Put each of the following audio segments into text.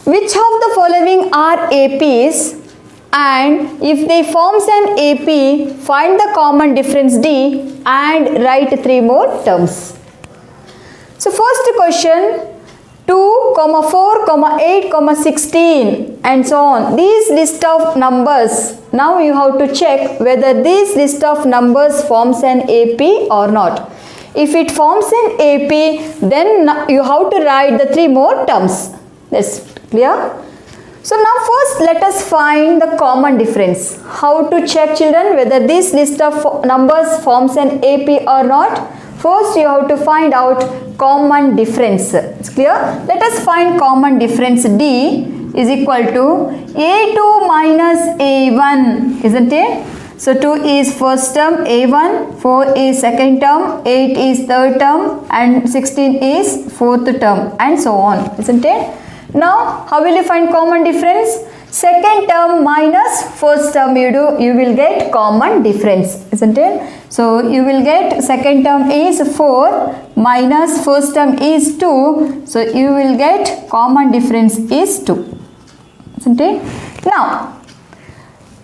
Which of the following are APs, and if they forms an AP, find the common difference D and write 3 more terms. So first question, 2, 4, 8, 16 and so on. These list of numbers, now you have to check whether this list of numbers forms an AP or not. If it forms an AP, then you have to write the 3 more terms. That's clear? So now first let us find the common difference. How to check, children, whether this list of numbers forms an AP or not? First you have to find out common difference. It's clear? Let us find common difference. D is equal to A2 minus A1, isn't it? So 2 is first term, A1, 4 is second term, 8 is third term and 16 is fourth term and so on, isn't it? Now how will you find common difference? Second term minus first term you will get common difference, isn't it? So you will get second term is 4 minus first term is 2. So you will get common difference is 2, isn't it? Now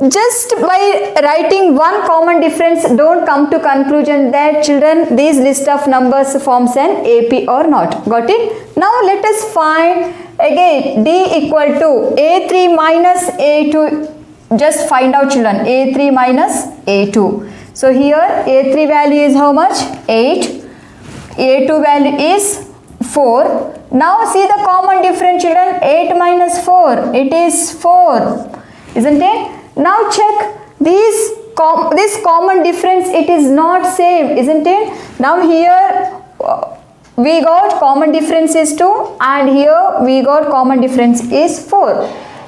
just by writing one common difference, don't come to conclusion that, children, these list of numbers forms an AP or not. Got it? Now let us find again D equal to A3 minus A2. Just find out, children, A3 minus A2. So here A3 value is how much? 8. A2 value is 4. Now see the common difference, children. 8 minus 4. It is 4. Isn't it? Now check this common difference. It is not same, isn't it? Now here we got common difference is 2 and here we got common difference is 4.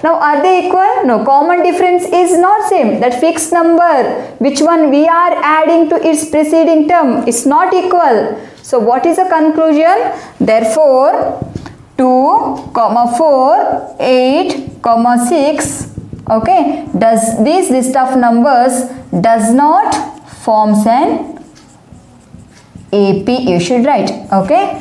Now are they equal? No, common difference is not same. That fixed number, which one we are adding to its preceding term, is not equal. So what is the conclusion? Therefore 2, 4, 8, 6, okay, does this list of numbers does not forms an AP, you should write, okay.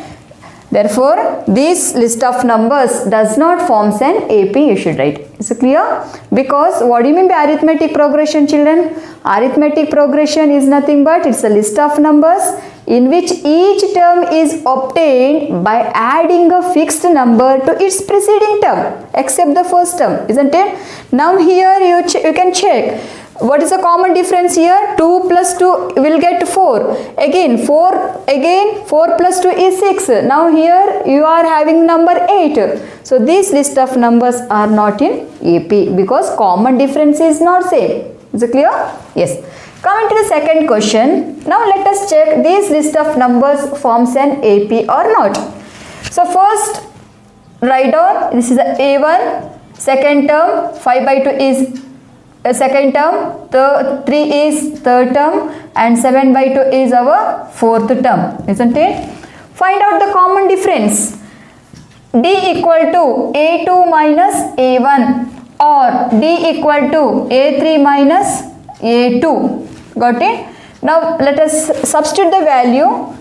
Therefore this list of numbers does not forms an AP, you should write. Is it clear? Because what do you mean by arithmetic progression, children? Arithmetic progression is nothing but it's a list of numbers in which each term is obtained by adding a fixed number to its preceding term except the first term, isn't it? Now here you can check what is the common difference here. 2 plus 2 will get 4. Again 4 plus 2 is 6. Now here you are having number 8. So this list of numbers are not in AP because common difference is not same. Is it clear? Yes. Coming to the second question. Now let us check this list of numbers forms an AP or not. So first write down, this is a A1, second term, 5 by 2 is a second term, 3 is third term and 7 by 2 is our fourth term, isn't it? Find out the common difference. D equal to A2 minus A1 or D equal to A3 minus A2. Got it? Now let us substitute the value.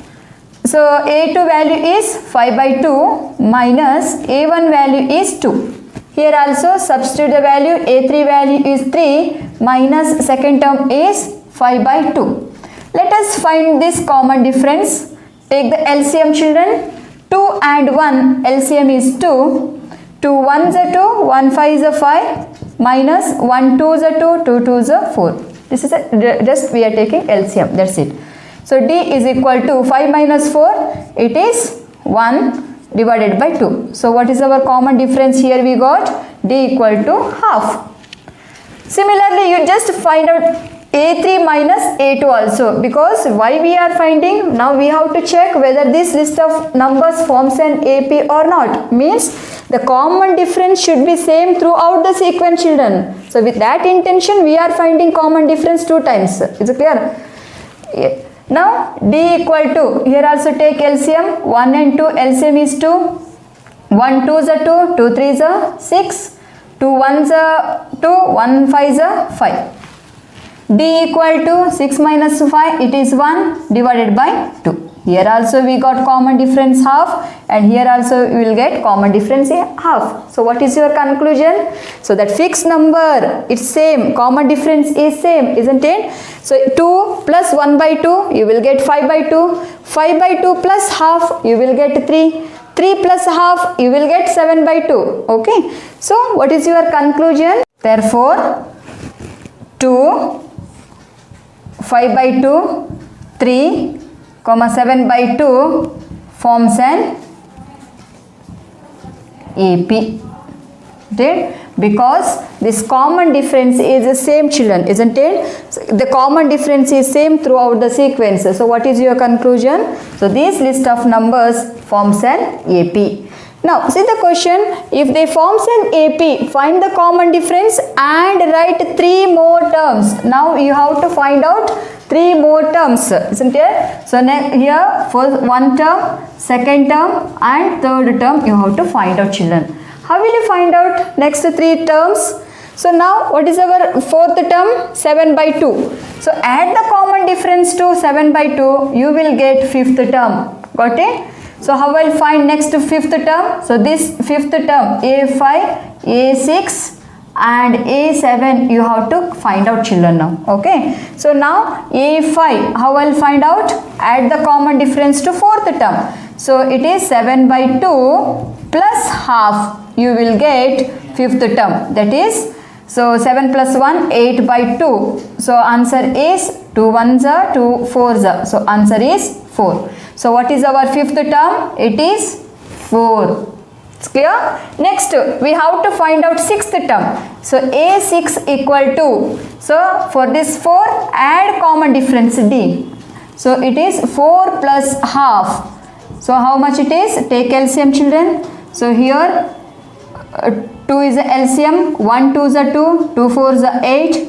So A2 value is 5 by 2 minus A1 value is 2. Here also substitute the value. A3 value is 3 minus second term is 5 by 2. Let us find this common difference. Take the LCM, children. 2 and 1 LCM is 2. 2 1s are 2, 1 5 is a 5 minus 1 2 is a 2, 2 2 is a 4. This is just we are taking LCM, that's it. So D is equal to 5 minus 4, it is 1 divided by 2. So what is our common difference here? We got D equal to half. Similarly, you just find out A3 minus A2 also, because why we are finding, now we have to check whether this list of numbers forms an AP or not. Means the common difference should be same throughout the sequence, children. So with that intention we are finding common difference 2 times. Is it clear? Yeah. Now D equal to, here also take LCM, 1 and 2 LCM is 2, 1 2 is a 2, 2 3 is a 6, 2 1 is a 2, 1 5 is a 5. D equal to 6 minus 5, it is 1 divided by 2. Here also we got common difference half, and here also we will get common difference half. So what is your conclusion? So that fixed number, it's same, common difference is same, isn't it? So 2 plus 1 by 2, you will get 5 by 2. 5 by 2 plus half, you will get 3. 3 plus half, you will get 7 by 2. Okay. So what is your conclusion? Therefore 2, 5 by 2, 3, 7 by 2 forms an AP. Right? Because this common difference is the same, children, isn't it? So the common difference is same throughout the sequence. So what is your conclusion? So this list of numbers forms an AP. Now see the question, if they forms an AP, find the common difference and write 3 more terms. Now you have to find out 3 more terms, isn't it? So here first one term, second term and third term you have to find out, children. How will you find out next 3 terms? So now what is our fourth term? 7 by 2. So add the common difference to 7 by 2, you will get fifth term. Got it? So how will I find next fifth term? So this fifth term, A5, A6 and A7 you have to find out, children, now. Okay. So now A5, how I'll find out? Add the common difference to fourth term. So it is 7 by 2 plus half, you will get fifth term. That is, so 7 plus 1, 8 by 2. So answer is 2 ones are 2 fours are. So answer is 4. So what is our fifth term? It is 4. It's clear? Next we have to find out sixth term. So A6 equal to, so for this 4 add common difference D. So it is 4 plus half. So how much it is? Take LCM, children. So here 2 is a LCM, 1 2 is a 2, 2 4 is a 8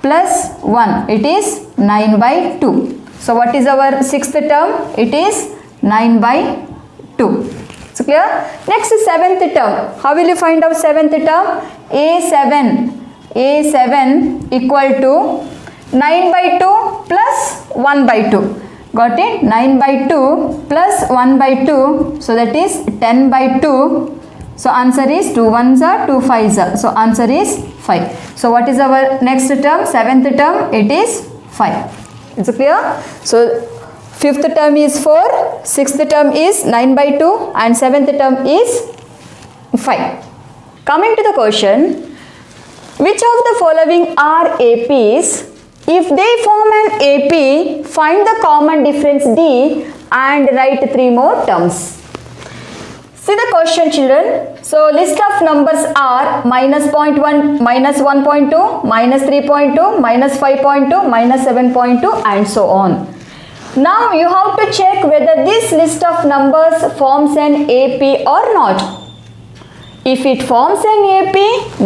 plus 1, it is 9 by 2. So what is our sixth term? It is 9 by 2. So clear? Next is seventh term. How will you find out seventh term? A7 equal to 9 by 2 plus 1 by 2. Got it? 9 by 2 plus 1 by 2. So that is 10 by 2. So answer is 2 ones are 2 fives are. So answer is 5. So what is our next term? Seventh term, it is 5. Is it clear? So fifth term is 4, sixth term is 9 by 2 and seventh term is 5. Coming to the question, which of the following are APs? If they form an AP, find the common difference D and write 3 more terms. See the question, children. So list of numbers are minus 0.1, minus 1.2, minus 3.2, minus 5.2, minus 7.2 and so on. Now you have to check whether this list of numbers forms an AP or not. If it forms an AP,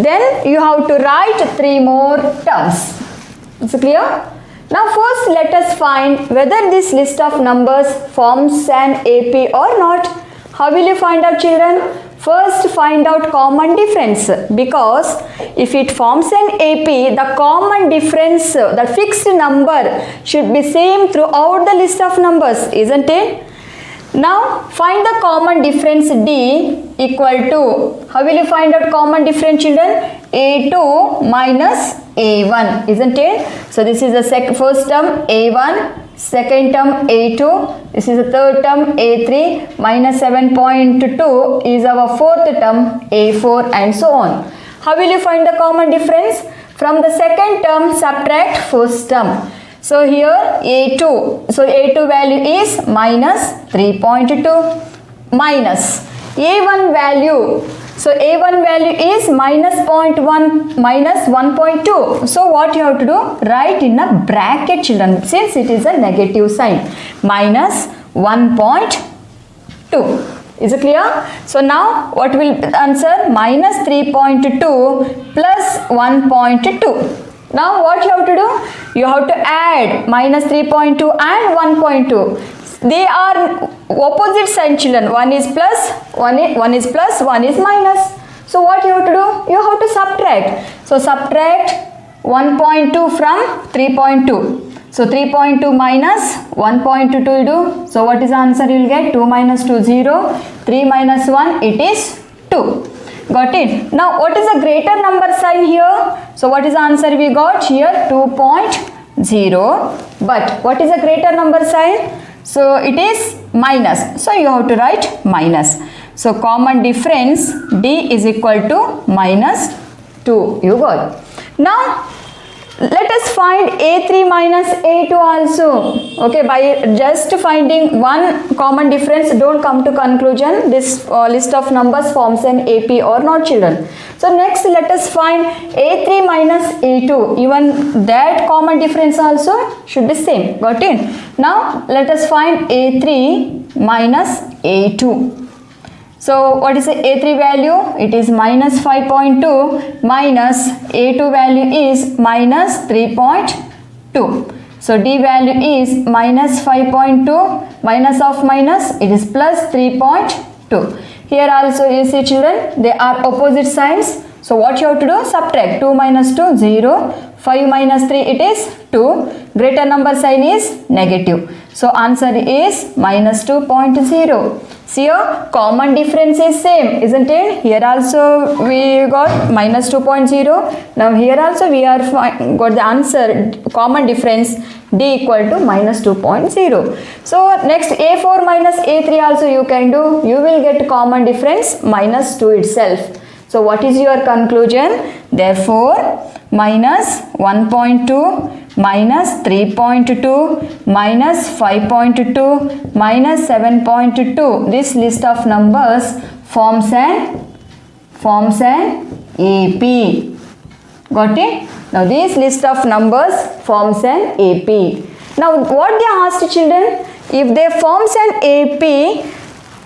then you have to write 3 more terms. Is it clear? Now first let us find whether this list of numbers forms an AP or not. How will you find out, children? First find out common difference, because if it forms an AP, the common difference, the fixed number should be same throughout the list of numbers, isn't it? Now find the common difference D equal to, how will you find out common difference, children? A2 minus A1, isn't it? So this is the first term A1, second term A2, this is the third term A3, minus 7.2 is our fourth term A4 and so on. How will you find the common difference? From the second term subtract first term. So here A2, so A2 value is minus 3.2 minus A1 value. So A1 value is minus 0.1 minus 1.2. So what you have to do? Write in a bracket, children, since it is a negative sign. Minus 1.2. Is it clear? So now what will answer? Minus 3.2 plus 1.2. Now what you have to do? You have to add minus 3.2 and 1.2. They are opposite sign, children. One is plus, one is plus, one is minus. So what you have to do? You have to subtract. So subtract 1.2 from 3.2. So 3.2 minus 1.2 you do. So what is the answer you will get? 2 minus 2 0. 3 minus 1 it is 2. Got it? Now what is the greater number sign here? So what is the answer we got here? 2.0. But what is the greater number sign? So it is minus. So you have to write minus. So common difference D is equal to minus 2. You got. Now let us find A3 minus A2 also. Okay, by just finding one common difference, don't come to conclusion. This list of numbers forms an AP or not, children. So next let us find A3 minus A2. Even that common difference also should be same. Got it? Now let us find A3 minus A2. So what is the A3 value? It is minus 5.2 minus A2 value is minus 3.2. So D value is minus 5.2 minus of minus, it is plus 3.2. Here also you see, children, they are opposite signs. So what you have to do? Subtract. 2 minus 2 0. 5 minus 3 it is 2. Greater number sign is negative. So answer is minus 2.0. See here, common difference is same, isn't it? Here also we got minus 2.0. Now here also we are got the answer, common difference D equal to minus 2.0. So next A4 minus A3 also you can do. You will get common difference minus 2 itself. So what is your conclusion? Therefore minus 1.2 minus 3.2 minus 5.2 minus 7.2. This list of numbers forms an AP. Got it? Now this list of numbers forms an AP. Now what they asked, children? If they forms an AP,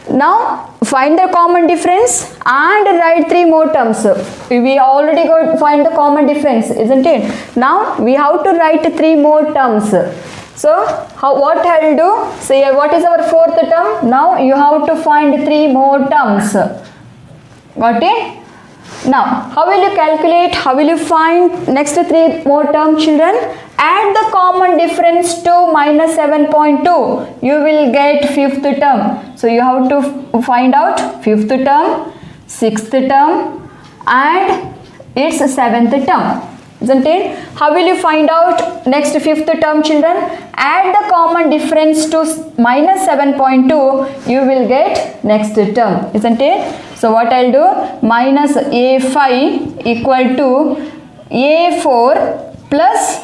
now find the common difference and write 3 more terms. We already got find the common difference, isn't it? Now we have to write 3 more terms. So what I will do? Say what is our 4th term? Now you have to find 3 more terms. Got it? Now how will you calculate? How will you find next 3 more terms, children? Add the common difference to minus 7.2. You will get 5th term. So you have to find out 5th term, 6th term and its 7th term. Isn't it? How will you find out next 5th term, children? Add the common difference to minus 7.2. You will get next term. Isn't it? So what I'll do? Minus A5 equal to A4 plus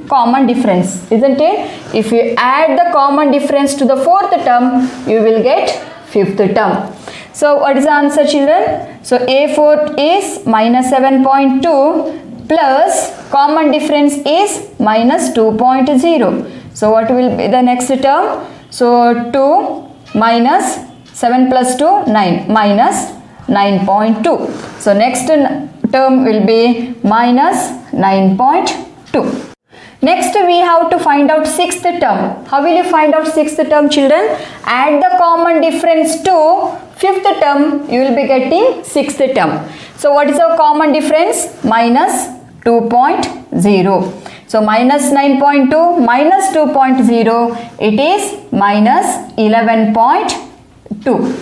common difference, isn't it? If you add the common difference to the 4th term, you will get 5th term. So what is the answer, children? So A4 is minus 7.2 plus common difference is minus 2.0. So what will be the next term? So 2 minus 7 plus 2, 9 minus 9.2. So next term will be minus 9.2. Next we have to find out 6th term. How will you find out 6th term, children? Add the common difference to 5th term, you will be getting 6th term. So what is our common difference? Minus 2.0. So minus 9.2 minus 2.0, it is minus 11.2.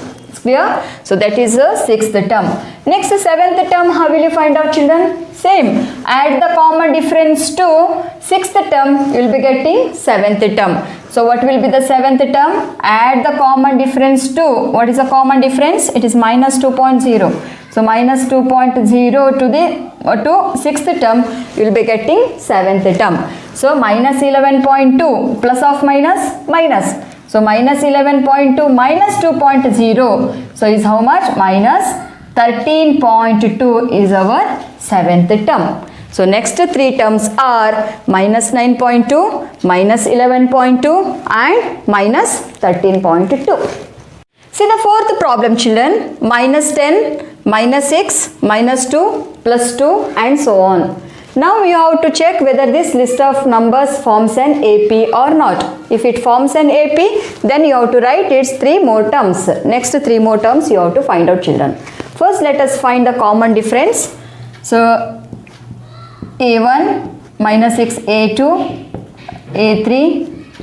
Clear? So that is the 6th term. Next 7th term, how will you find out, children? Same. Add the common difference to 6th term, you will be getting 7th term. So what will be the 7th term? Add the common difference to, what is the common difference? It is minus 2.0. So minus 2.0 to 6th term, you will be getting 7th term. So minus 11.2 plus of minus, minus. So minus 11.2 minus 2.0. So is how much? Minus 13.2 is our 7th term. So next 3 terms are minus 9.2, minus 11.2 and minus 13.2. See the 4th problem, children. Minus 10, minus 6, minus 2, plus 2 and so on. Now you have to check whether this list of numbers forms an AP or not. If it forms an AP, then you have to write its 3 more terms. Next 3 more terms you have to find out, children. First let us find the common difference. So a1 minus 6 a2 a3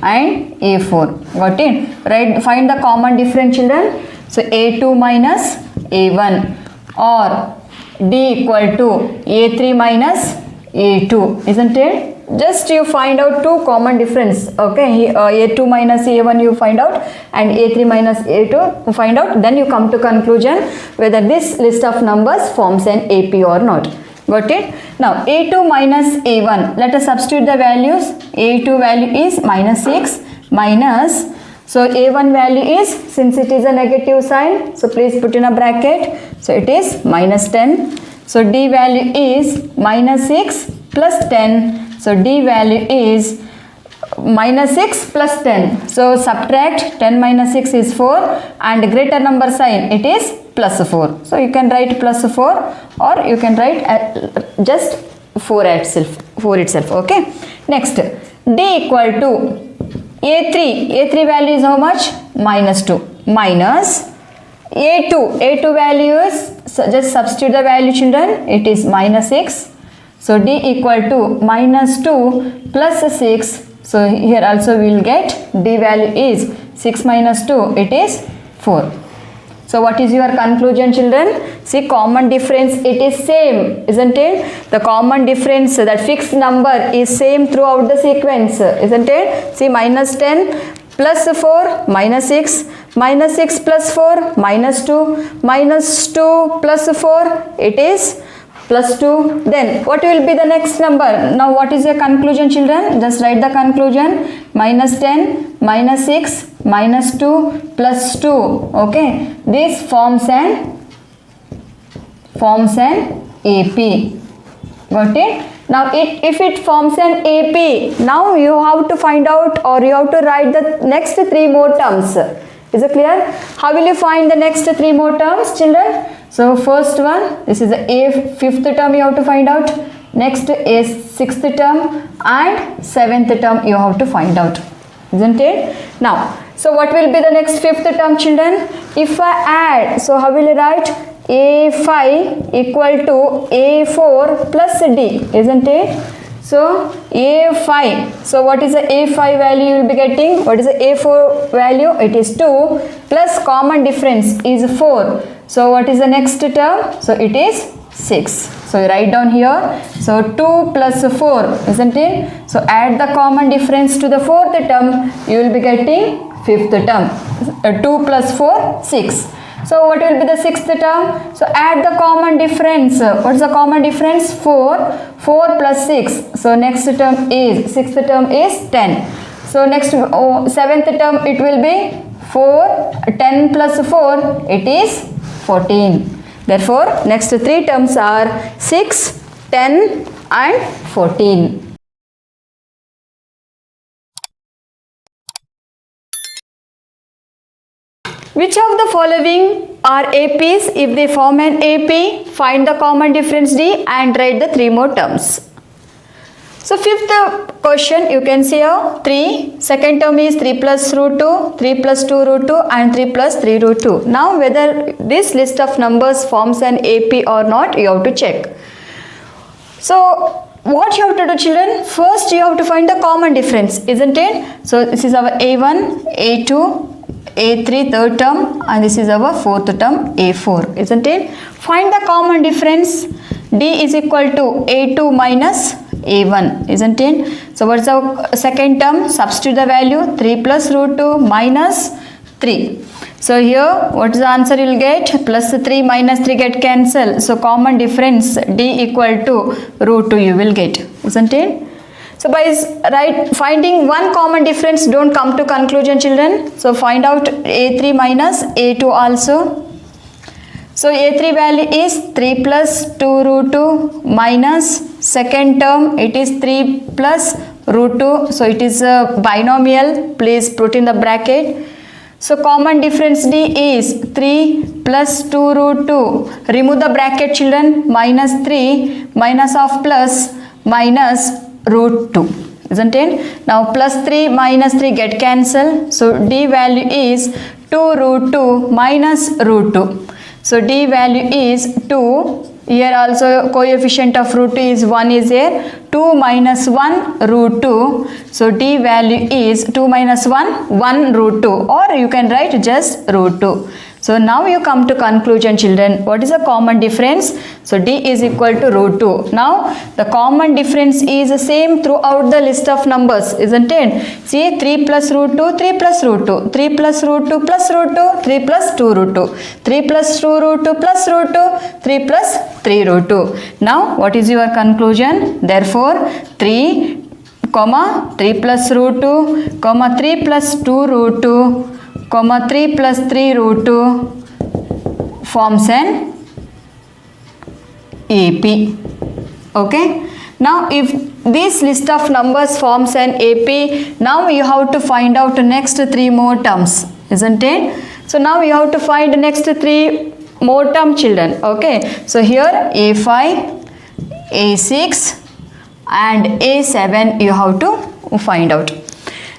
and a4. Got it? Right, find the common difference, children. So a2 minus a1 or d equal to a3 minus a2, isn't it? Just you find out two common difference. Okay, a2 minus a1 you find out and a3 minus a2 you find out, then you come to conclusion whether this list of numbers forms an AP or not. Got it? Now a2 minus a1, let us substitute the values. a2 value is minus 6 minus, so a1 value is, since it is a negative sign, so please put in a bracket, so it is minus 10. So d value is minus 6 plus 10, so d value is minus 6 plus 10. So subtract 10 minus 6 is 4 and greater number sign, it is plus 4. So you can write plus 4 or you can write just 4 itself. Okay. Next, d equal to a3 value is how much? Minus 2 minus a2 value is, so just substitute the value, children, it is minus 6. So d equal to minus 2 plus 6. So here also we will get d value is 6 minus 2, it is 4. So what is your conclusion, children? See, common difference, it is same, isn't it? The common difference, that fixed number is same throughout the sequence, isn't it? See, minus 10 plus 4 minus 6, minus 6 plus 4 minus 2, minus 2 plus 4, it is plus 2. Then what will be the next number? Now what is your conclusion, children? Just write the conclusion. Minus 10 minus 6 minus 2 plus 2. Okay, this forms an AP. Got it? Now if it forms an AP, now you have to find out, or you have to write the next 3 more terms. Is it clear? How will you find the next 3 more terms, children? So first one, this is the a fifth term you have to find out. Next a sixth term and 7th term you have to find out, isn't it? Now, so what will be the next 5th term, children? If I add, so how will you write? a5 equal to a4 plus d, isn't it? So a5, so what is the a5 value you will be getting? What is the a4 value? It is 2 plus common difference is 4. So what is the next term? So it is 6. So you write down here. So 2 plus 4, isn't it? So add the common difference to the 4th term, you will be getting 5th term. 2 plus 4, 6. So what will be the 6th term? So add the common difference. What is the common difference? 4. 4 plus 6. So next term is, 6th term is 10. So next 7th term it will be 4. 10 plus 4, it is 14. Therefore next 3 terms are 6, 10 and 14. Which of the following are APs? If they form an AP, find the common difference D and write the 3 more terms. So 5th question, you can see here 3. Second term is 3 plus root 2, 3 plus 2 root 2 and 3 plus 3 root 2. Now whether this list of numbers forms an AP or not, you have to check. So what you have to do, children? First you have to find the common difference, isn't it? So this is our A1, A2, A3 third term and this is our 4th term A4, isn't it? Find the common difference. D is equal to A2 minus A1, isn't it? So what's the second term? Substitute the value 3 plus root 2 minus 3. So here what is the answer you will get? Plus 3 minus 3 get cancelled. So common difference D equal to root 2 you will get, isn't it? So by finding one common difference, don't come to conclusion, children. So find out A3 minus A2 also. So A3 value is 3 plus 2 root 2 minus second term, it is 3 plus root 2. So it is a binomial, please put in the bracket. So common difference D is 3 plus 2 root 2. Remove the bracket, children. Minus 3 minus of plus minus root 2, isn't it? Now plus 3 minus 3 get cancelled. So D value is 2 root 2 minus root 2. So D value is 2 Here also coefficient of root 2 is 1 is there. 2 minus 1 root 2. So D value is 2 minus 1 root 2, or you can write just root 2. So now you come to conclusion, children. What is the common difference? So D is equal to root 2. Now the common difference is the same throughout the list of numbers, isn't it? See, 3 plus root 2, 3 plus root 2, 3 plus root 2 plus root 2, 3 plus 2 root 2, 3 plus 2 root 2 plus root 2, 3 plus 3 root 2. Now what is your conclusion? Therefore 3, 3 plus root 2, 3 plus 2 root 2, 3 plus 3 root 2 forms an AP. Okay. Now if this list of numbers forms an AP, now you have to find out the next 3 more terms, isn't it? So now you have to find the next 3 more term, children. Okay. So here A5, A6 and A7 you have to find out.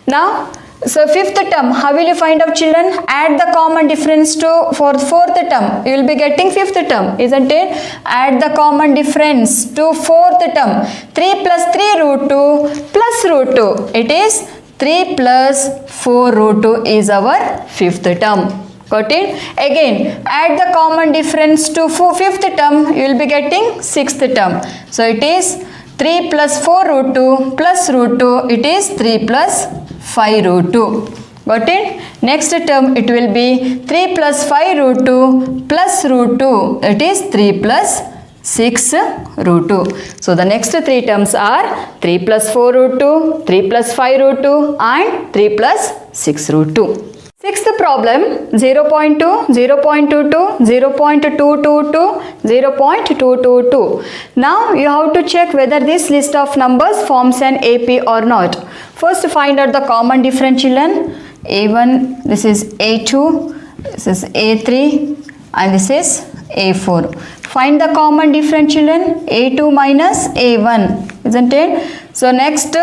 Now so fifth term, how will you find out, children? Add the common difference to for fourth term. You will be getting fifth term, isn't it? Add the common difference to fourth term. 3 plus 3 root 2 plus root 2. It is 3 plus 4 root 2 is our fifth term. Got it? Again, add the common difference to fifth term. You will be getting sixth term. So it is 3 plus 4 root 2 plus root 2. It is 3 plus 5 root 2. Got it? Next term it will be 3 plus 5 root 2 plus root 2. It is 3 plus 6 root 2. So the next 3 terms are 3 plus 4 root 2, 3 plus 5 root 2 and 3 plus 6 root 2. Sixth problem, 0.2, 0.22, 0.222, 0.222. Now you have to check whether this list of numbers forms an AP or not. First find out the common difference, children. A1, this is A2, this is A3 and this is A4. Find the common difference, children. A2 minus A1, isn't it? So next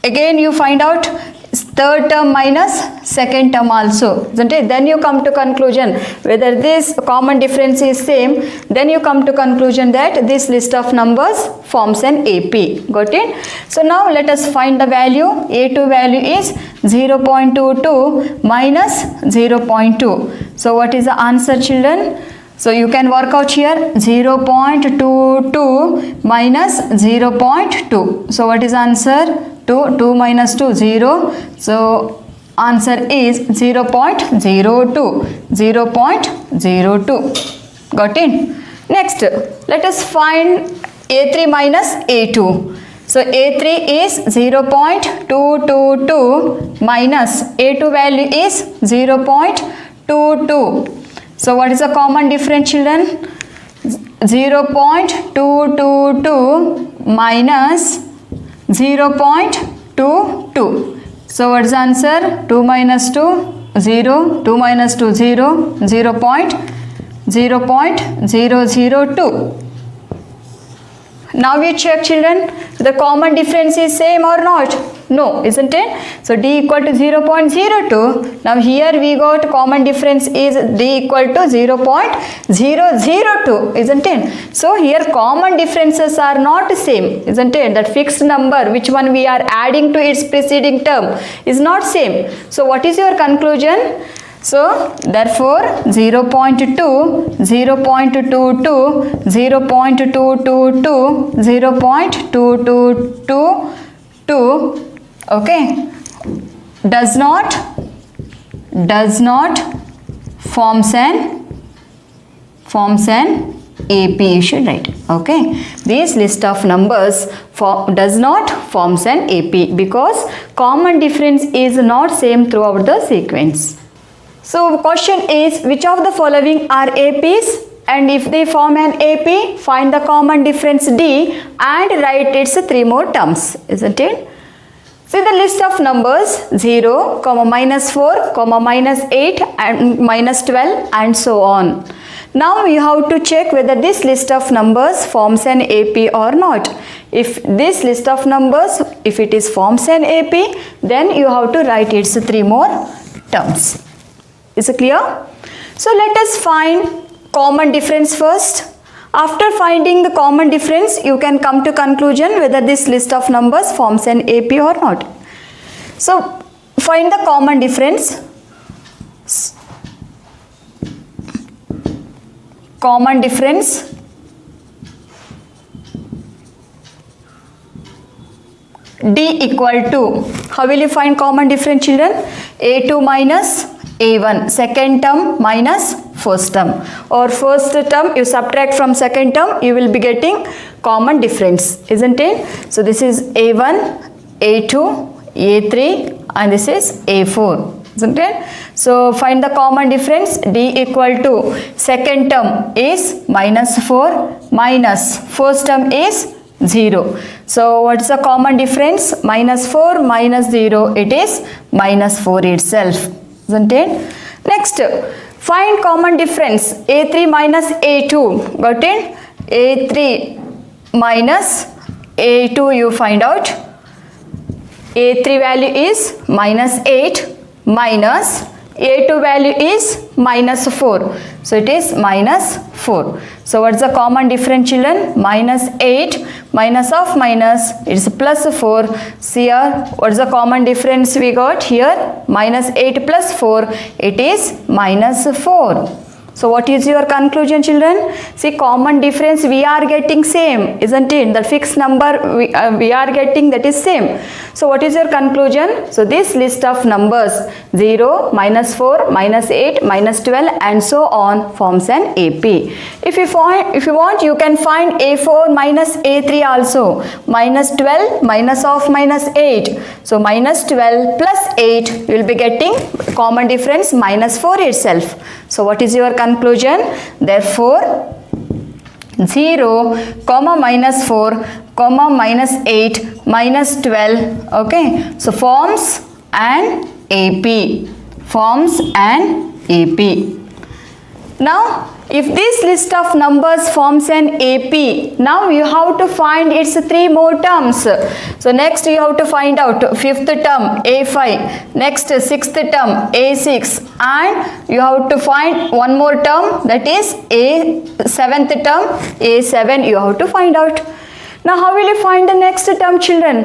again you find out third term minus second term also, isn't it? Then you come to conclusion whether this common difference is same. Then you come to conclusion that this list of numbers forms an AP. Got it? So now let us find the value. A2 value is 0.22 minus 0.2. So what is the answer, children? So you can work out here 0.22 minus 0.2. So what is answer? 2 minus 2, 0. So answer is 0.02. 0.02. Got it? Next, let us find A3 minus A2. So A3 is 0.222 minus A2 value is 0.22. So what is the common difference, children? 0.222 minus 0.22. So what is the answer? 2 minus 2, 0. 2 minus 2, 0. 0.002. Now we check, children, the common difference is same or not? No, isn't it? So D equal to 0.02. Now here we got common difference is D equal to 0.002, isn't it? So here common differences are not same, isn't it? That fixed number which one we are adding to its preceding term is not same. So what is your conclusion? So therefore 0.2, 0.22, 0.222, 0.222, okay, does not forms an AP, you should write. Okay, this list of numbers does not forms an AP because common difference is not same throughout the sequence. So question is, which of the following are APs, and if they form an AP, find the common difference D and write its 3 more terms, isn't it? See the list of numbers 0, minus 4, minus 8 and minus 12 and so on. Now you have to check whether this list of numbers forms an AP or not. If this list of numbers, if it is forms an AP, then you have to write its 3 more terms. Is it clear? So let us find common difference first. After finding the common difference, you can come to conclusion whether this list of numbers forms an AP or not. So, find the common difference. Common difference D equal to, how will you find common difference, children? A2 minus A1, second term minus first term, or first term you subtract from second term, you will be getting common difference, isn't it? So this is A1, A2, A3 and this is A4, isn't it? So find the common difference. D equal to, second term is -4 minus first term is 0. So what is the common difference? -4 minus 0, it is -4 itself, isn't it? Next, find common difference. A3 minus A2, got it? A3 minus A2 you find out. A3 value is -8 minus A2 value is -4. So it is -4. So what's the common difference, children? -8 minus of minus, it's +4. See here, what's the common difference we got here? -8 plus 4, it is -4. So what is your conclusion, children? See, common difference we are getting same, isn't it? The fixed number we are getting, that is same. So what is your conclusion? So this list of numbers 0, -4, -8, -12 and so on forms an AP. If you want, you can find A4 minus A3 also. -12 minus of -8. So -12 plus 8, you will be getting common difference -4 itself. So what is your conclusion? Therefore 0, -4, -8, -12, okay, so forms an AP, forms an AP. Now if this list of numbers forms an AP, now you have to find its 3 more terms. So next you have to find out 5th term A5, next 6th term A6 and you have to find one more term, that is A7th term A7 you have to find out. Now how will you find the next term, children?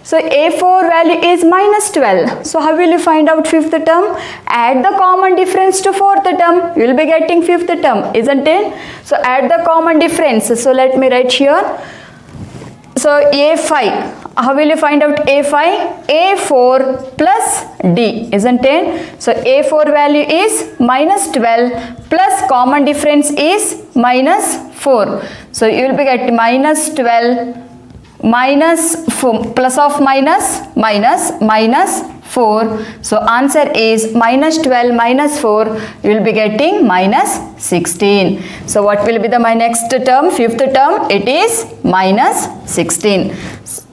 So A4 value is -12. So how will you find out 5th term? Add the common difference to 4th term. You will be getting 5th term, isn't it? So add the common difference. So let me write here. So A5. How will you find out A5? A4 plus D, isn't it? So A4 value is -12 plus common difference is -4. So you will be getting -12 -4 plus of -4. So answer is -12 -4, you will be getting -16. So what will be my next term? 5th term, it is -16.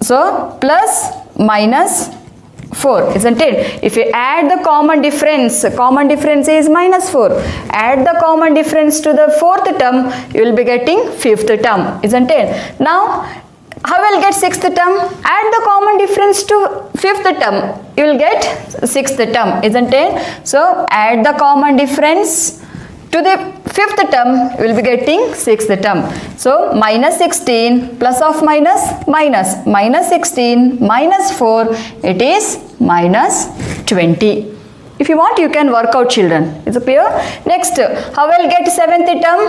So plus -4, isn't it? If you add the common difference is -4. Add the common difference to the 4th term, you will be getting 5th term, isn't it? Now how will get 6th term? Add the common difference to 5th term, you will get 6th term, isn't it? So add the common difference to the 5th term, you will be getting 6th term. So -16 plus of -16 -4, it is -20. If you want, you can work out, children. Is it clear? Next, how will get 7th term?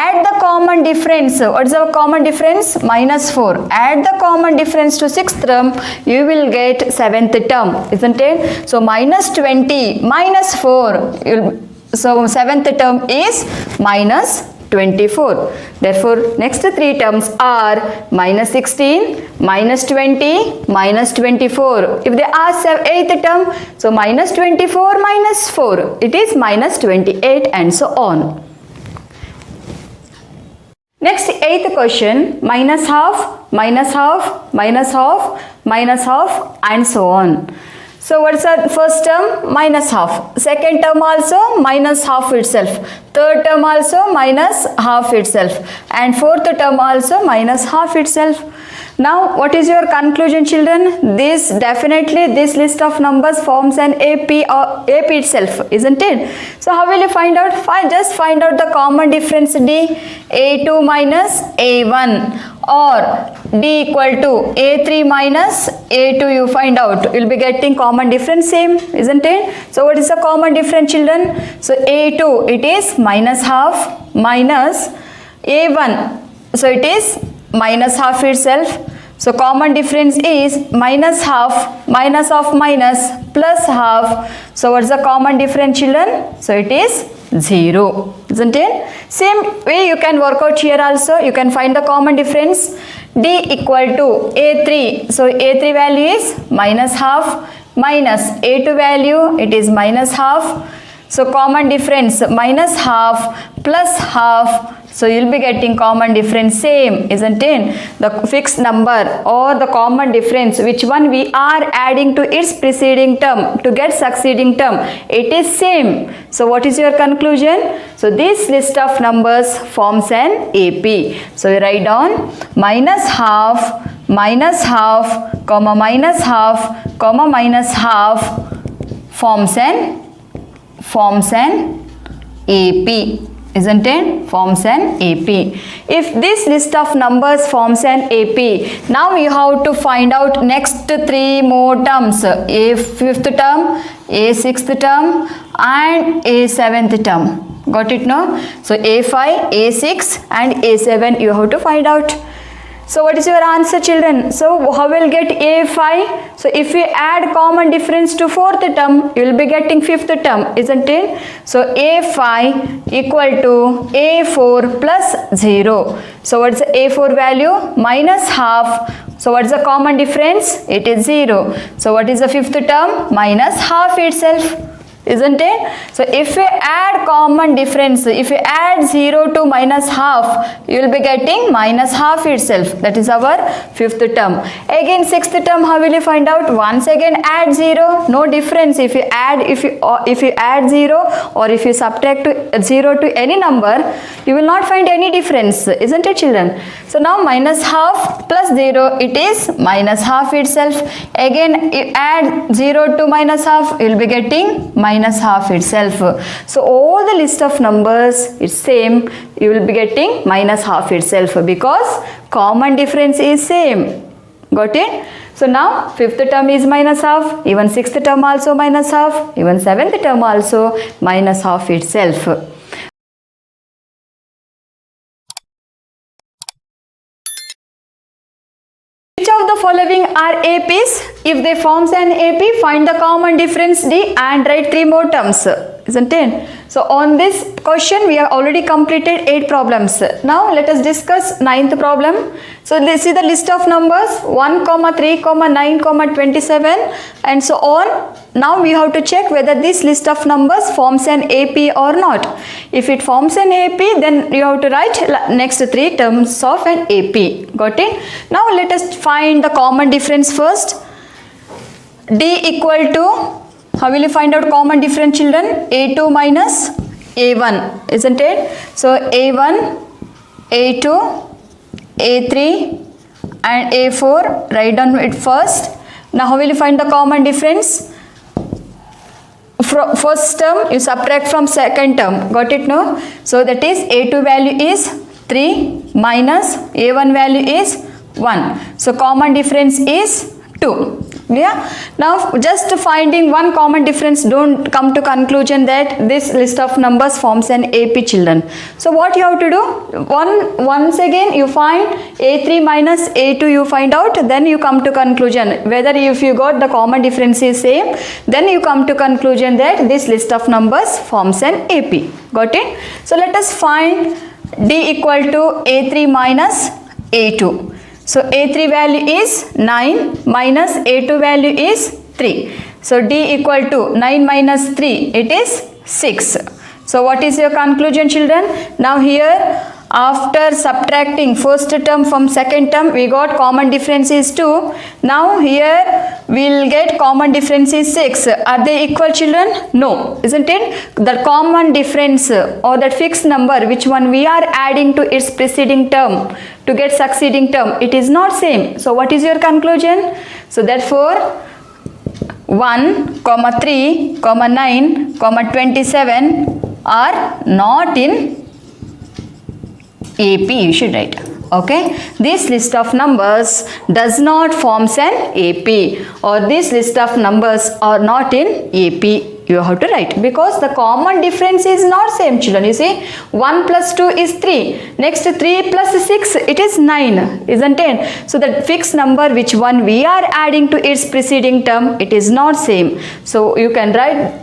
Add the common difference. What is the common difference? -4. Add the common difference to 6th term, you will get 7th term, isn't it? So -20 -4, so 7th term is -24. Therefore next 3 terms are -16, -20, -24. If they are 8th term, so -24 -4, it is -28 and so on. Next 8th question, -half, -half, -half, -half and so on. So what is the first term? -half. Second term also -half itself. Third term also -half itself. And fourth term also -half itself. Now what is your conclusion, children? This definitely this list of numbers forms an AP or AP itself, isn't it? So how will you find out? Just find out the common difference D, A2 minus A1, or D equal to A3 minus A2. You find out, you'll be getting common difference same, isn't it? So what is the common difference, children? So A2, it is minus half, minus A1, so it is minus half itself. So common difference is minus half, minus of minus, plus half. So what's the common difference, children? So it is 0, isn't it? Same way you can work out here also. You can find the common difference. D equal to A3. So A3 value is minus half, minus A2 value, it is minus half. So common difference minus half plus half. So you'll be getting common difference same, isn't it? The fixed number or the common difference, which one we are adding to its preceding term to get succeeding term, it is same. So what is your conclusion? So this list of numbers forms an AP. So you write down minus half, comma minus half, comma minus half forms an AP, isn't it? Forms an AP. If this list of numbers forms an AP, now you have to find out next 3 more terms, A 5th term, A 6th term and A 7th term. Got it now? So A5, A6 and A7 you have to find out. So what is your answer, children? So how will get A5? So if you add common difference to 4th term, you will be getting 5th term, isn't it? So A5 equal to A4 plus 0. So what's the A4 value? Minus half. So what's the common difference? It is 0. So what is the 5th term? Minus half itself, isn't it? So if you add common difference, if you add 0 to minus half, you will be getting minus half itself. That is our 5th term. Again 6th term, how will you find out? Once again add 0, no difference. If you add 0 or if you subtract 0 to any number, you will not find any difference, isn't it, children? So now minus half plus 0, it is minus half itself. Again you add 0 to minus half, you will be getting minus half itself. So all the list of numbers is same, you will be getting minus half itself because common difference is same. Got it? So now 5th term is minus half, even 6th term also minus half, even 7th term also minus half itself. Which of the following are APs? If they forms an AP, find the common difference D and write 3 more terms, isn't it? So on this question we have already completed 8 problems. Now let us discuss 9th problem. So let's see the list of numbers 1, 3, 9, 27 and so on. Now we have to check whether this list of numbers forms an AP or not. If it forms an AP, then you have to write next 3 terms of an AP. Got it? Now let us find the common difference first. D equal to, how will you find out common difference, children? A2 minus A1, isn't it? So A1, A2, A3 and A4, write down it first. Now how will you find the common difference? First term you subtract from second term. Got it now? So that is A2 value is 3 minus A1 value is 1. So common difference is 2. Yeah. Now just finding one common difference, don't come to conclusion that this list of numbers forms an AP, children. So what you have to do? Once again you find A3 minus A2, you find out, then you come to conclusion whether if you got the common difference is same, then you come to conclusion that this list of numbers forms an AP. Got it? So let us find D equal to A3 minus A2. So A3 value is 9 minus A2 value is 3. So D equal to 9 minus 3, it is 6. So what is your conclusion, children? Now here After subtracting first term from second term, we got common difference is 2. Now here we will get common difference is 6. Are they equal, children? No, isn't it? The common difference or that fixed number which one we are adding to its preceding term to get succeeding term, it is not same. So what is your conclusion? So therefore 1, 3, 9, 27 are not in AP, you should write. Okay, this list of numbers does not forms an AP, or this list of numbers are not in AP. You have to write, because the common difference is not same, children. You see, 1 plus 2 is 3. Next 3 plus 6, it is 9, isn't it? So the fixed number which one we are adding to its preceding term, it is not same. So you can write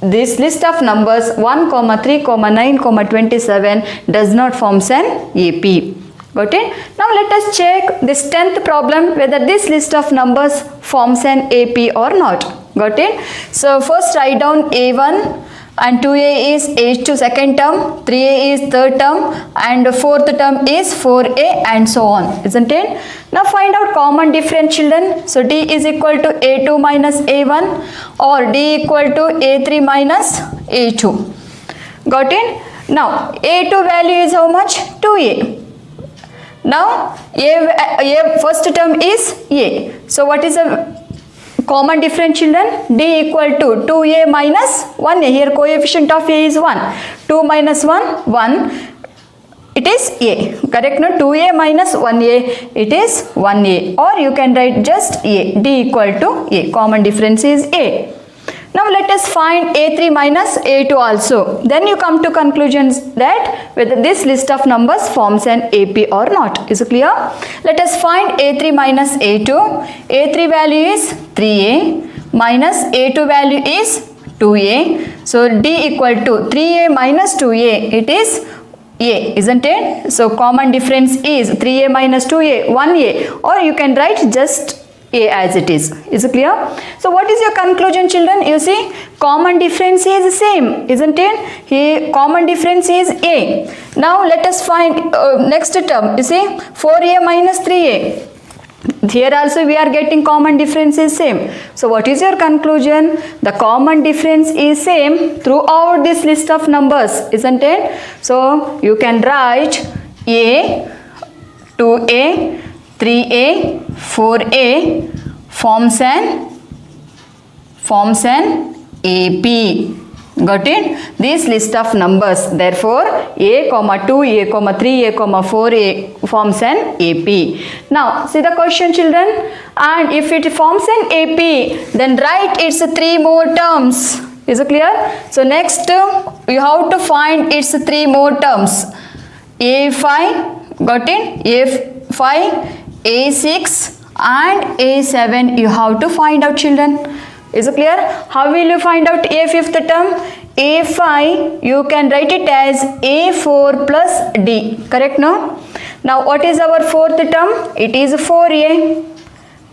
this list of numbers 1, 3, 9, 27 does not forms an AP. Got it? Now let us check this 10th problem whether this list of numbers forms an AP or not. Got it? So first write down A1 and 2A is H2 second term, 3A is third term, and fourth term is 4A, and so on, isn't it? Now find out common difference, children. So D is equal to A2 minus A1, or D equal to A3 minus A2. Got it? Now A2 value is how much? 2A. Now A first term is A. So what is a common difference, children? D equal to 2A minus 1A. Here coefficient of A is 1. 2 minus 1, 1. It is A. Correct? No? 2A minus 1A. It is 1A. Or you can write just A. D equal to A. Common difference is A. Now let us find A3 minus A2 also. Then you come to conclusions that whether this list of numbers forms an AP or not. Is it clear? Let us find A3 minus A2. A3 value is 3A minus A2 value is 2A. So D equal to 3A minus 2A. It is A, isn't it? So common difference is 3A minus 2A, 1A. Or you can write just A as it is. Is it clear? So what is your conclusion, children? You see, common difference is same, isn't it? Here common difference is A. Now let us find next term. You see, 4A minus 3A. Here also we are getting common difference is same. So what is your conclusion? The common difference is same throughout this list of numbers, isn't it? So you can write A, 2A, 3A, 4A forms an AP. Got it? This list of numbers, therefore A, 2A, 3A, 4A forms an AP. Now see the question, children. And if it forms an AP, then write its 3 more terms. Is it clear? So next you have to find its 3 more terms. A5, got it? A5, A6 and A7 you have to find out, children. Is it clear? How will you find out A fifth term? A5 you can write it as A4 plus D. Correct, no? Now what is our fourth term? It is 4A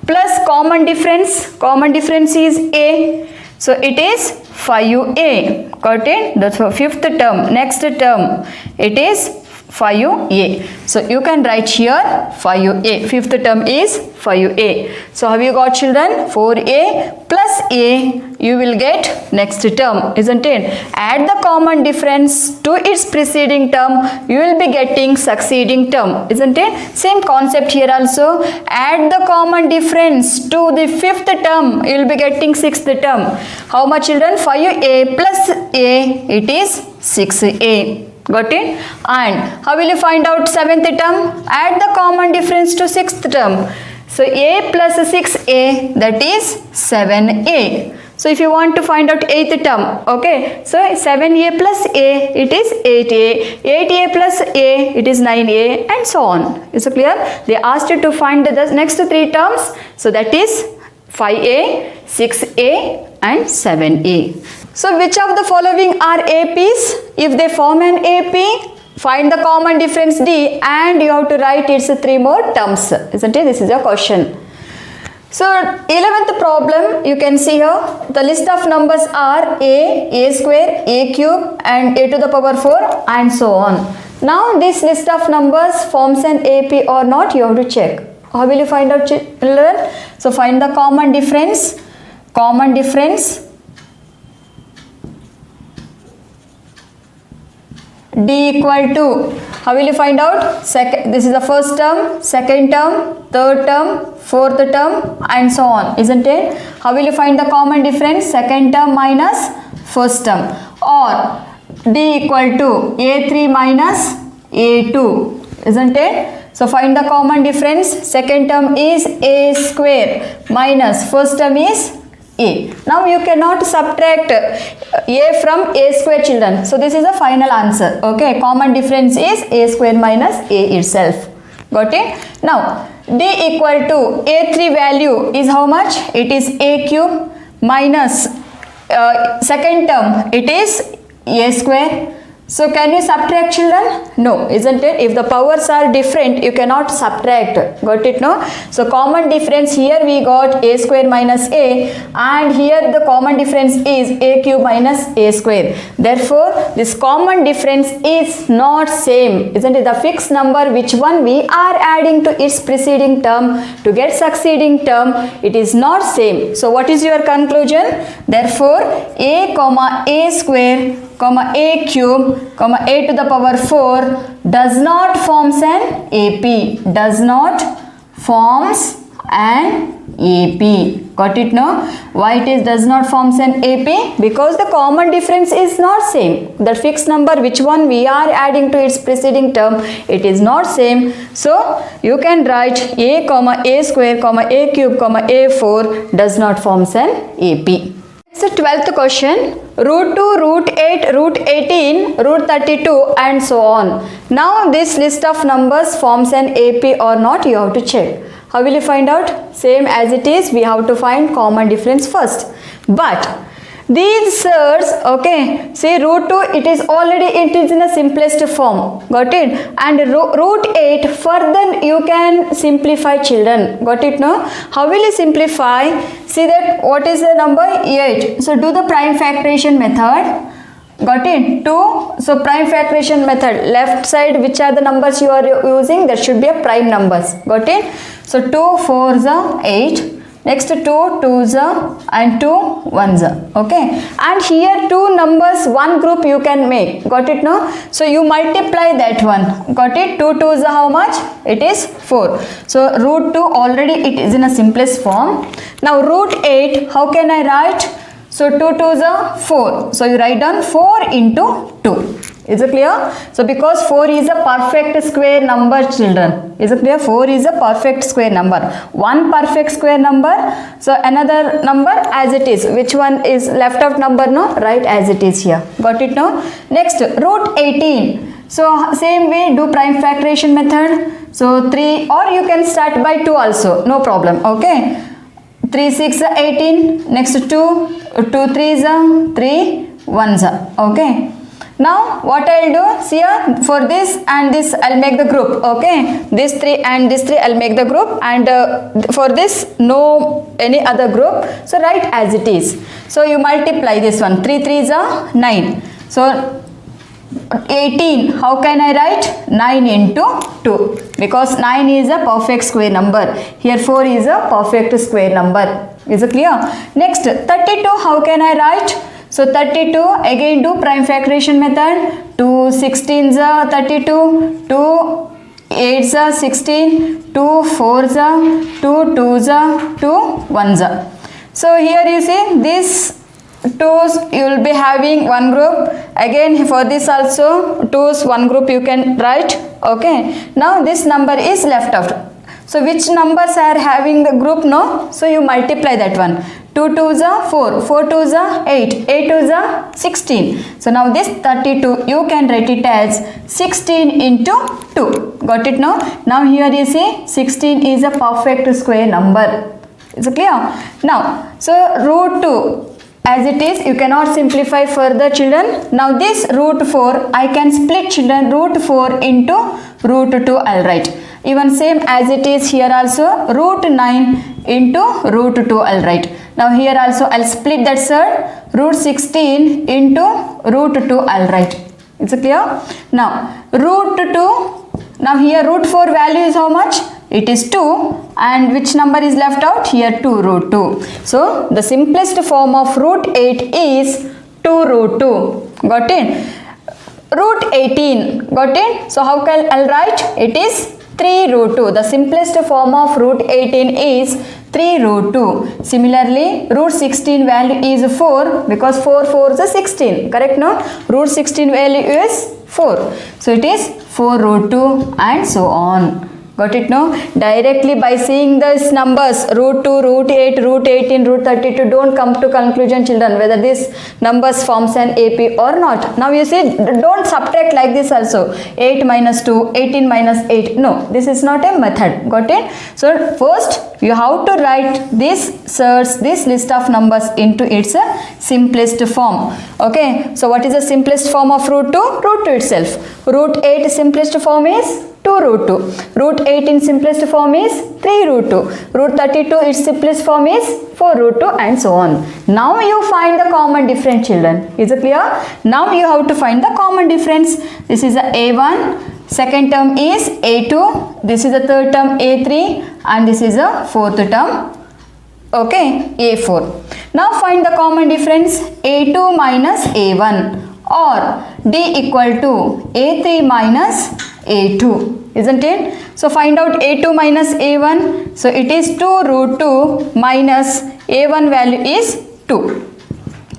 plus common difference. Common difference is A. So it is 5A. Got it? That's for fifth term. Next term it is 5A. So you can write here 5A. Fifth term is 5A. So have you got, children? 4A plus A you will get next term, isn't it? Add the common difference to its preceding term, you will be getting succeeding term, isn't it? Same concept here also. Add the common difference to the fifth term, you will be getting sixth term. How much, children? 5A plus A, it is 6A. Got it? And how will you find out seventh term? Add the common difference to sixth term. So A plus 6A, that is 7A. So if you want to find out eighth term, okay, so 7A plus A, it is 8A. 8A plus A, it is 9A, and so on. Is it clear? They asked you to find the next 3 terms. So that is 5A, 6A and 7A. So which of the following are APs? If they form an AP, find the common difference D and you have to write its 3 more terms. Isn't it? This is your question. So 11th problem, you can see here the list of numbers are A square, A cube and A to the power 4 and so on. Now this list of numbers forms an AP or not, you have to check. How will you find out, children? So find the common difference. Common difference D equal to, how will you find out? This is the first term, second term, third term, fourth term and so on, isn't it? How will you find the common difference? Second term minus first term, or D equal to A3 minus A2, isn't it? So find the common difference. Second term is A square minus first term is A. Now you cannot subtract A from A square, children. So this is the final answer. Okay, common difference is A square minus A itself. Got it? Now D equal to A3 value is how much? It is A cube minus second term, it is A square. So can you subtract, children? No, isn't it? If the powers are different, you cannot subtract. Got it, no? So common difference here we got A square minus A, and here the common difference is A cube minus A square. Therefore, this common difference is not same. Isn't it? The fixed number which one we are adding to its preceding term to get succeeding term, it is not same. So what is your conclusion? Therefore, A comma A square comma A cube comma A to the power 4 does not forms an AP. Does not forms an AP. Got it, no? Why it is does not forms an AP? Because the common difference is not same. The fixed number which one we are adding to its preceding term, it is not same. So you can write A comma A square comma A cube comma A4 does not forms an AP. So 12th question, root 2, root 8, root 18, root 32 and so on. Now this list of numbers forms an AP or not, you have to check. How will you find out? Same as it is, we have to find common difference first. But these sirs, okay, say root 2, it is in a simplest form. Got it? And root 8, further you can simplify, children. Got it, no? How will you simplify? See that what is the number? 8. So do the prime factorization method. Got it? 2. So prime factorization method, left side which are the numbers you are using, that should be a prime numbers. Got it? So 2 4s are 8. Next 2 2s are and 2 1s are. Okay, and here two numbers one group you can make. Got it, no? So you multiply that one. Got it? 2 2s are how much? It is 4. So root 2 already it is in a simplest form. Now root 8, how can I write? So 2 2s are 4. So you write down 4 into 2. Is it clear? So because 4 is a perfect square number, children. Is it clear? 4 is a perfect square number. One perfect square number. So another number as it is. Which one is left out number? No, right as it is here. Got it now? Next, root 18. So same way, do prime factorization method. So 3, or you can start by 2 also. No problem. Okay. 3 6 18. Next 2 3s 3 1s. Okay. Now what I'll do, see here, for this and this I'll make the group. Okay, this 3 and this 3 I'll make the group, and for this no any other group. So write as it is. So you multiply this one. 3 3s are 9. So 18, how can I write? 9 into 2, because 9 is a perfect square number. Here 4 is a perfect square number. Is it clear? Next 32, how can I write? So 32, again do prime factorization method. 2 16s are 32, 2 8s are 16, 2 4s are 2 2s are 2 1s are. So here you see this 2s you will be having one group. Again for this also 2s one group you can write. Okay. Now this number is left out. So which numbers are having the group? No. So you multiply that one. 2 2s are 4, 4 2s are 8, 8 2s are 16. So now this 32 you can write it as 16 into 2. Got it now? Now here you see 16 is a perfect square number. Is it clear? Now, so root 2 as it is, you cannot simplify further, children. Now this root 4 I can split, children. Root 4 into root 2 I'll write. Even same as it is here also, root 9 into root 2 I'll write. Now here also I'll split that, sir. Root 16 into root 2 I'll write. Is it clear? Now root 2. Now here root 4 value is how much? It is 2, and which number is left out? Here 2, root 2. So the simplest form of root 8 is 2 root 2. Got it? Root 18. Got it? So how can I'll write? It is 3 root 2. The simplest form of root 18 is 3 root 2. Similarly, root 16 value is 4 because 4 4 is 16. Correct, no? Root 16 value is 4. So it is 4 root 2 and so on. Got it, no? Directly by seeing these numbers, root 2, root 8, root 18, root 32, don't come to conclusion, children, whether these numbers forms an AP or not. Now you see, don't subtract like this also. 8 minus 2, 18 minus 8. No, this is not a method. Got it? So first, you have to write this list of numbers into its simplest form. Okay, so what is the simplest form of root 2? Root 2 itself. Root 8 simplest form is 2 root 2. Root 8 in simplest form is 3 root 2. Root 32 its simplest form is 4 root 2 and so on. Now you find the common difference, children. Is it clear? Now you have to find the common difference. This is a A1. Second term is A2. This is the third term A3. And this is a fourth term. Okay, A4. Now find the common difference. A2 minus A1 or D equal to A3 minus A2, isn't it? So find out A2 minus A1. So it is 2 root 2 minus A1 value is 2.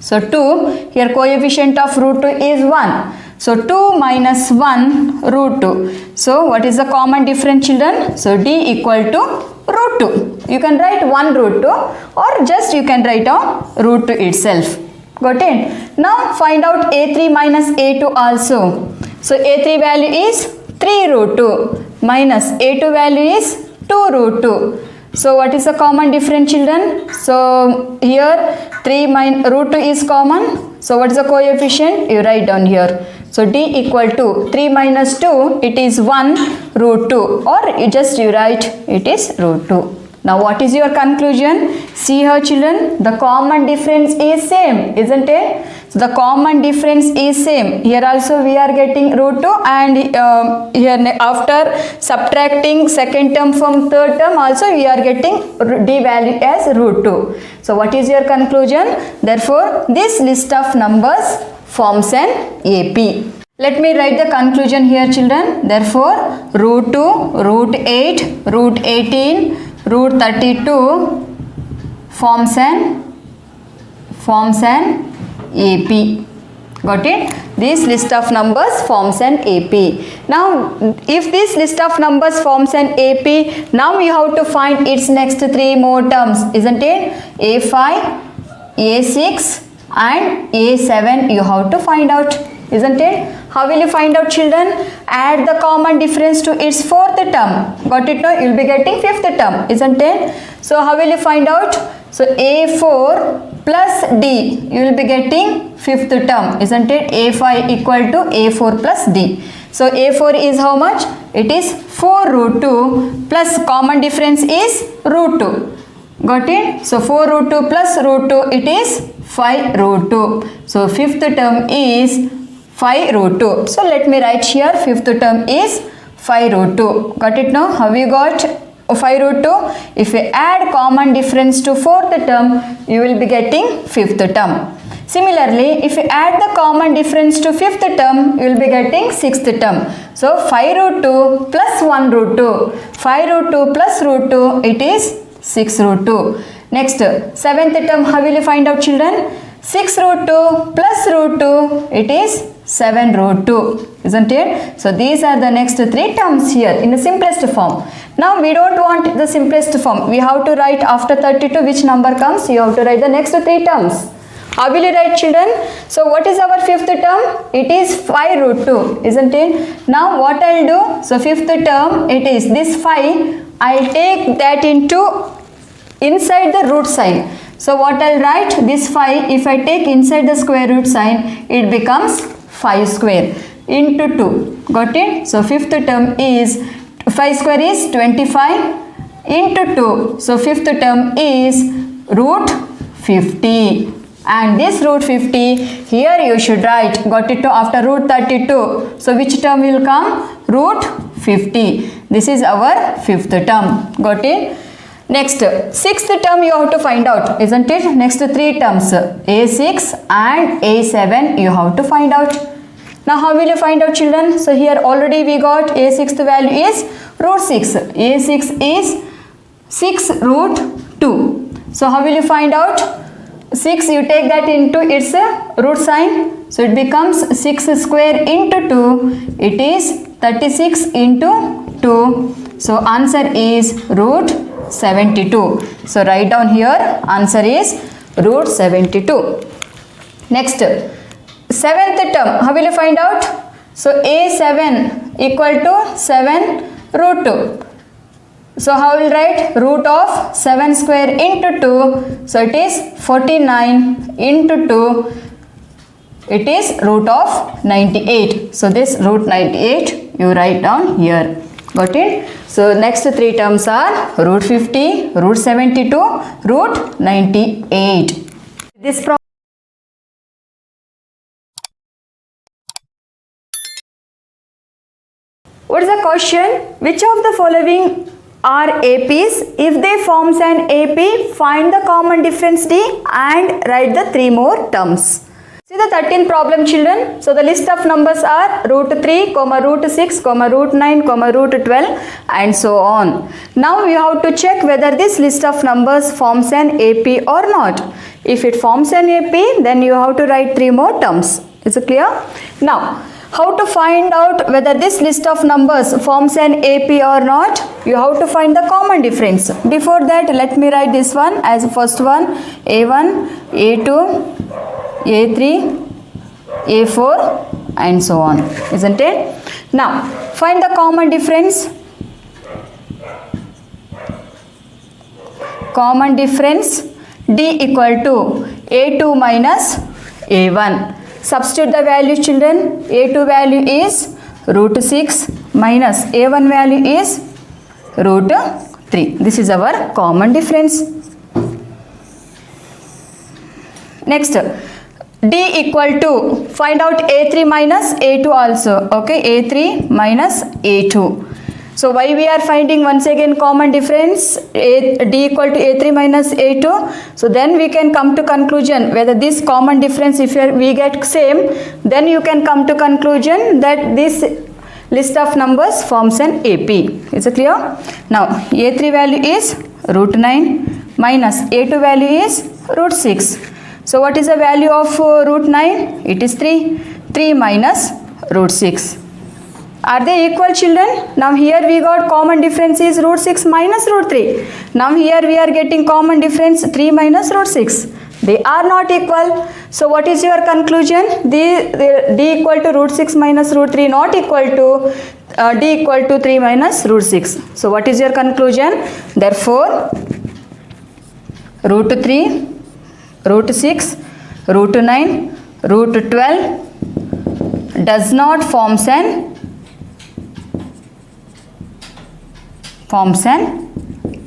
So 2, here coefficient of root 2 is 1. So 2 minus 1 root 2. So what is the common difference, children? So D equal to root 2. You can write 1 root 2 or just you can write on root 2 itself. Got it? Now find out A3 minus A2 also. So A3 value is 3 root 2 minus A2 value is 2 root 2. So what is the common difference, children? So here 3 minus root 2 is common. So what is the coefficient? You write down here. So D equal to 3 minus 2, it is 1 root 2 or you write it is root 2. Now what is your conclusion? See here, children, the common difference is same, isn't it? So the common difference is same. Here also we are getting root 2 and here after subtracting second term from third term also we are getting D value as root 2. So what is your conclusion? Therefore this list of numbers forms an AP. Let me write the conclusion here, children. Therefore root 2, root 8, root 18, root 32 forms an AP. Got it? This list of numbers forms an AP. Now if this list of numbers forms an AP, now you have to find its next 3 more terms, isn't it? A5, A6 and A7 you have to find out, isn't it? How will you find out, children? Add the common difference to its 4th term. Got it? No, you will be getting 5th term, isn't it? So how will you find out? So A4 plus D, you will be getting 5th term, isn't it? A5 equal to A4 plus D. So A4 is how much? It is 4 root 2 plus common difference is root 2. Got it? So 4 root 2 plus root 2, it is 5 root 2. So 5th term is 5 root 2. So let me write here 5th term is 5 root 2. Got it now? How we got 5 root 2? If you add common difference to 4th term, you will be getting 5th term. Similarly, if you add the common difference to 5th term, you will be getting 6th term. So 5 root 2 plus 1 root 2. 5 root 2 plus root 2, it is 6 root 2. Next, 7th term, how will you find out, children? 6 root 2 plus root 2, it is 7 root 2, isn't it? So these are the next 3 terms here in the simplest form. Now we don't want the simplest form. We have to write after 32 which number comes. You have to write the next 3 terms. How will you write, children? So what is our 5th term? It is 5 root 2, isn't it? Now what I'll do? So 5th term, it is this 5. I'll take that into inside the root sign. So what I'll write? This 5, if I take inside the square root sign, it becomes 5 square into 2. Got it? So 5th term is 5 square is 25 into 2. So 5th term is root 50. and this root 50, here you should write, got it, to after root 32. So which term will come? Root 50. This is our fifth term. Got it? Next, sixth term you have to find out, isn't it? Next three terms, A6 and A7 you have to find out. Now how will you find out, children? So here already we got A6th value is root 6. A6 is 6 root 2. So how will you find out? 6, you take that into its root sign. So it becomes 6 square into 2. It is 36 into 2. So answer is root 72. So write down here, answer is root 72. Next, seventh term, how will you find out? So A7 equal to 7 root 2. So how will write? Root of 7 square into 2. So it is 49 into 2. It is root of 98. So this root 98 you write down here. Got it? So next three terms are root 50, root 72, root 98. This problem. What is the question? Which of the following are APs? If they forms an AP, find the common difference D and write the three more terms. See the 13th problem, children. So the list of numbers are root 3, root 6, root 9, root 12 and so on. Now we have to check whether this list of numbers forms an AP or not. If it forms an AP, then you have to write three more terms. Is it clear? Now, how to find out whether this list of numbers forms an AP or not? You have to find the common difference. Before that, let me write this one as first one, A1, A2, A3, A4 and so on, isn't it? Now, find the common difference. Common difference D equal to A2 minus A1. Substitute the value, children. A2 value is root 6 minus A1 value is root 3. This is our common difference. Next, D equal to, find out A3 minus A2 also. Okay, A3 minus A2. So why we are finding once again common difference? D equal to A3 minus A2. So then we can come to conclusion whether this common difference, if we get same, then you can come to conclusion that this list of numbers forms an AP. Is it clear? Now A3 value is root 9 minus A2 value is root 6. So what is the value of root 9? It is 3. 3 minus root 6. Are they equal, children? Now here we got common difference is root 6 minus root 3. Now here we are getting common difference 3 minus root 6. They are not equal. So what is your conclusion? D equal to root 6 minus root 3 not equal to D equal to 3 minus root 6. So what is your conclusion? Therefore, root 3, root 6, root 9, root 12 does not forms an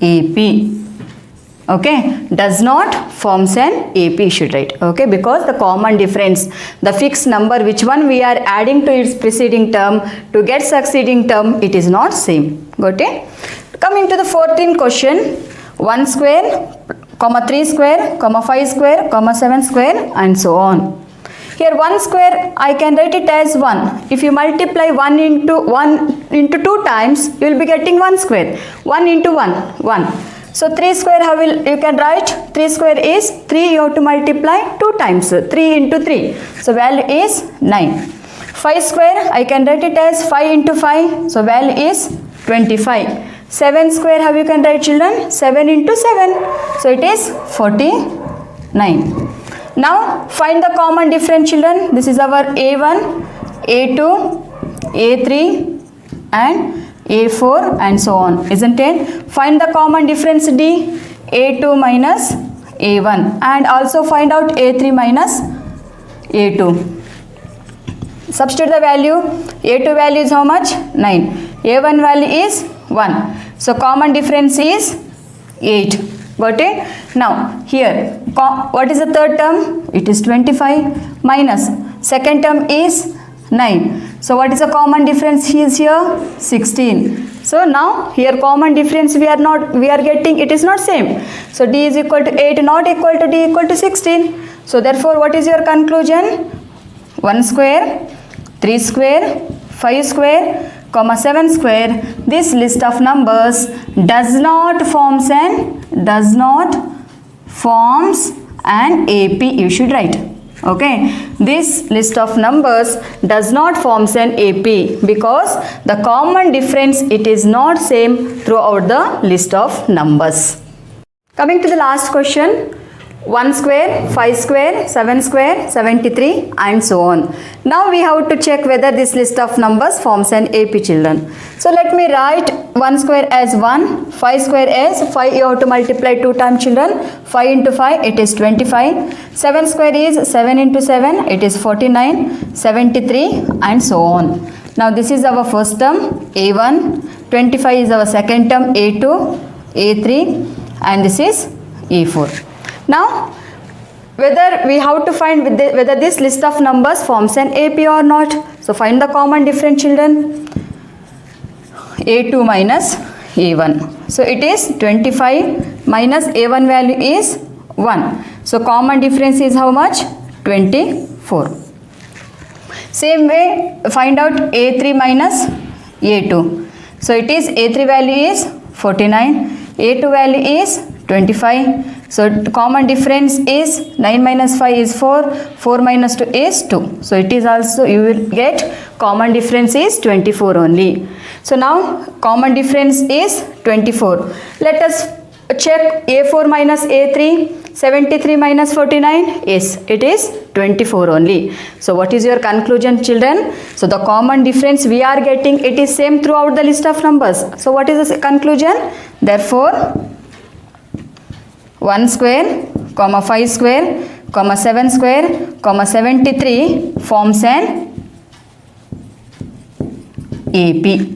AP. Okay, does not forms an AP, should write. Okay, because the common difference, the fixed number which one we are adding to its preceding term to get succeeding term, it is not same. Got it? Coming to the 14th question, 1 square, 3 square, 5 square, 7 square and so on. Here 1 square, I can write it as 1. If you multiply 1 into 2 times, you will be getting 1 square. 1 into 1, 1. So 3 square, how will you can write? 3 square is 3, you have to multiply 2 times. 3 into 3. So value is 9. 5 square, I can write it as 5 into 5. So value is 25. 7 square, how you can write, children? 7 into 7. So it is 49. Now find the common difference, children. This is our A1, A2, A3 and A4 and so on, isn't it? Find the common difference D, A2 minus A1 and also find out A3 minus A2. Substitute the value. A2 value is how much? 9. A1 value is 1. So common difference is 8. Got it? Now here What is the third term? It is 25 minus second term is 9. So what is the common difference is here? 16. So now here common difference we are getting, it is not same. So D is equal to 8 not equal to D equal to 16. So therefore what is your conclusion? 1 square, 3 square, 5 square, comma 7 square. This list of numbers does not forms an AP, you should write. Okay, this list of numbers does not forms an AP because the common difference, it is not same throughout the list of numbers. Coming to the last question, 1 square, 5 square, 7 square, 73 and so on. Now we have to check whether this list of numbers forms an AP, children. So let me write 1 square as 1, 5 square as 5, you have to multiply 2 times, children. 5 into 5 it is 25, 7 square is 7 into 7 it is 49, 73 and so on. Now this is our first term A1, 25 is our second term A2, A3 and this is A4. Now whether we have to find whether this list of numbers forms an AP or not. So find the common difference, children. A2 minus A1. So it is 25 minus A1 value is 1. So common difference is how much? 24. Same way find out A3 minus A2. So it is A3 value is 49, A2 value is 25. So common difference is 9 minus 5 is 4, 4 minus 2 is 2. So it is also, you will get common difference is 24 only. So now common difference is 24. Let us check A4 minus A3, 73 minus 49, yes, it is 24 only. So what is your conclusion, children? So the common difference we are getting, it is same throughout the list of numbers. So what is the conclusion? Therefore 1 square, comma 5 square, comma 7 square, comma 73 forms an AP.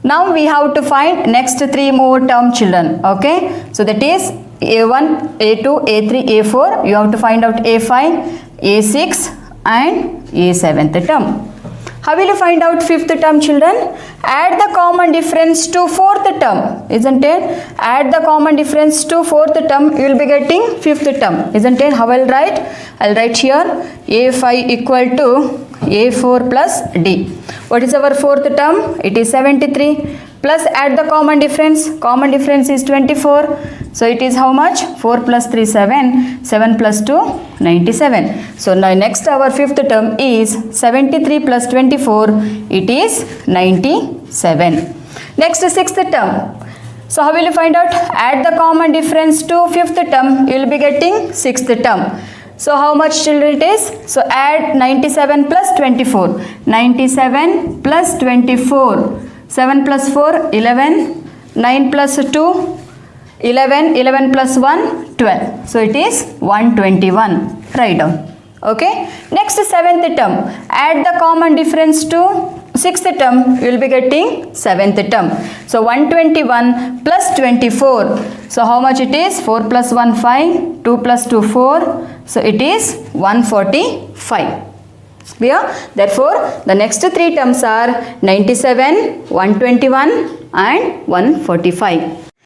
Now we have to find next 3 more term, children. Okay, so that is A1, A2, A3, A4. You have to find out A5, A6 and A7th term. How will you find out 5th term, children? Add the common difference to 4th term, isn't it? Add the common difference to 4th term, you will be getting 5th term, isn't it? How I will write? I will write here A5 equal to A4 plus D. What is our 4th term? It is 73. Plus add the common difference. Common difference is 24. So it is how much? 4 plus 3, 7. 7 plus 2, 97. So now next our 5th term is 73 plus 24. It is 97. Next 6th term. So how will you find out? Add the common difference to 5th term. You will be getting 6th term. So how much, children, it is? So add 97 plus 24. 97 plus 24. 7 plus 4, 11. 9 plus 2, 11. 11 plus 1, 12. So it is 121. Write down. Okay. Next 7th term. Add the common difference to 6th term. You will be getting 7th term. So 121 plus 24. So how much it is? 4 plus 1, 5. 2 plus 2, 4. So it is 145. Clear? Therefore, the next 3 terms are 97, 121 and 145.